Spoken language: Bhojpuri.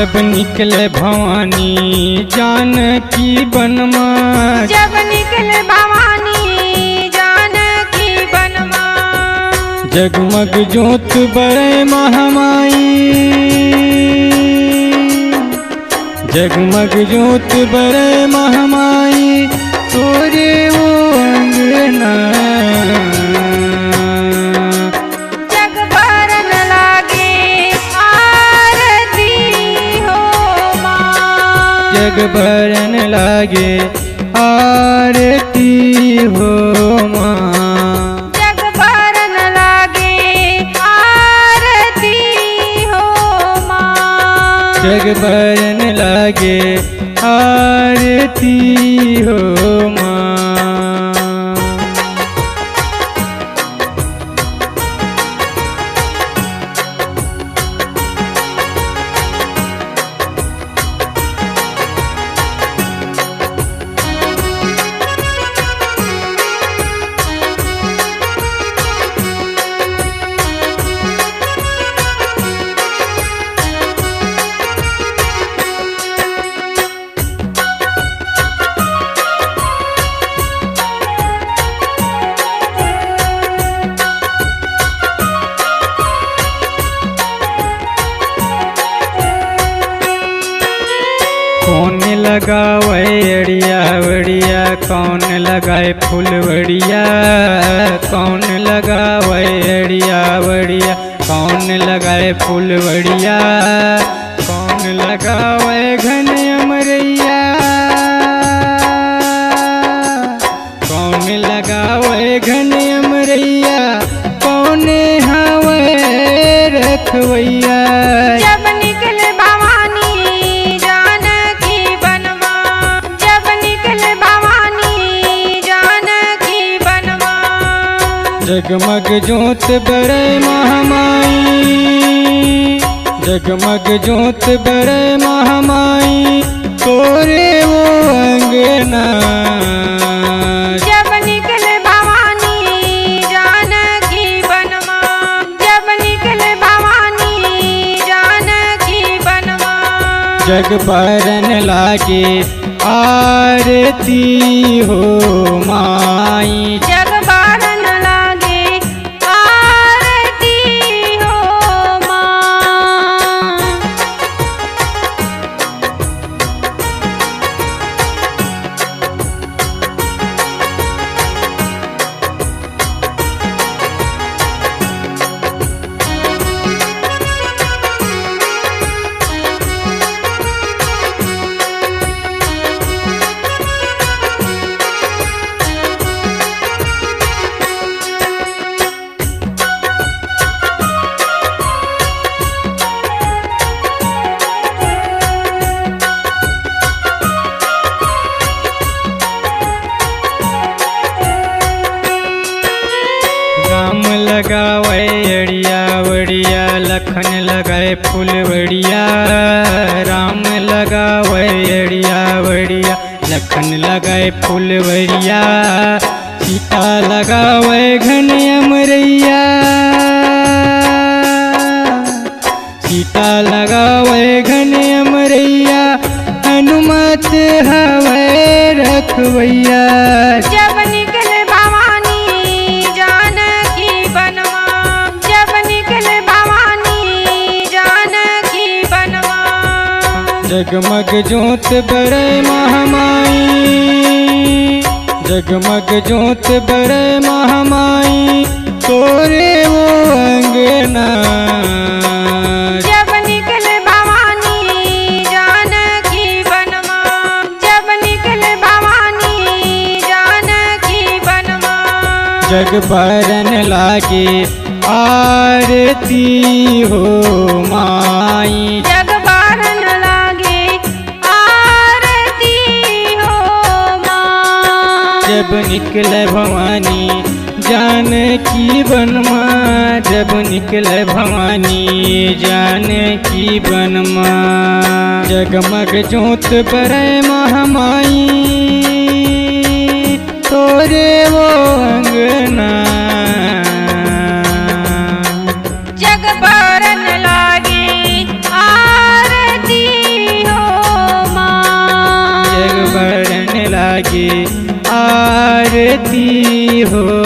जब निकले भवानी जानकी बनमा, जब निकले भवानी जानकी बनमा, जगमग ज्योत बड़े महामाई, जगमग ज्योत बड़े महामाई तोरे वो अंगना, जग बरन लागे आरती हो माँ, जग बरन लागे आरती हो माँ, जग बरन लागे आरती हो माँ, जग बरन लागे आरती हो माँ। कौन लगावे अड़िया वड़िया, कौन लगाए फुलवड़िया, कौन लगावे अड़िया वड़िया, कौन लगाए फुलवड़िया, कौन लगावे घन अमरैया, कौन लगावे घन अमरैया, कौन हवे रखवैया, जब निकले भवानी जानकी बनमा, जब निकले भवानी जानकी बनमा, जगमग ज्योत बड़े महामाई, जगमग ज्योत बड़े महामाई तोरे वो अंगना, जब निकले भवानी जानकी बनमा, जब निकले भवानी जानकी बनमा, जग बरन लागे आरती हो माई, जग बरन लागे आरती हो माँ, राम लगावे अड़िया वड़िया, लखन लगाए फुलवड़िया, राम लगावे अड़िया वड़िया, लखन लगाए फुलवड़िया, सीता लगावे घन अमरैया, सीता लगावे घन अमरैया, हनुमत हवे रखवैया, जब निकले भवानी जानकी बनमा, जब निकले भवानी जानकी बनमा, जगमग ज्योत बड़े महामाई, जगमग ज्योत बड़े महामाई तोरे वो अंगना, जब निकले भवानी जानकी बनमा, जब निकले भवानी जानकी बनमा, जग बरन लागे आरती हो माई, जग बरन लागे आरती हो माँ, जब निकले भवानी जानकी बनमा, जब निकले भवानी जानकी बनमा, जगमग ज्योत बड़े महामाई तोरे वो अंगना, जग बरन लागे आरती लगे आरती हो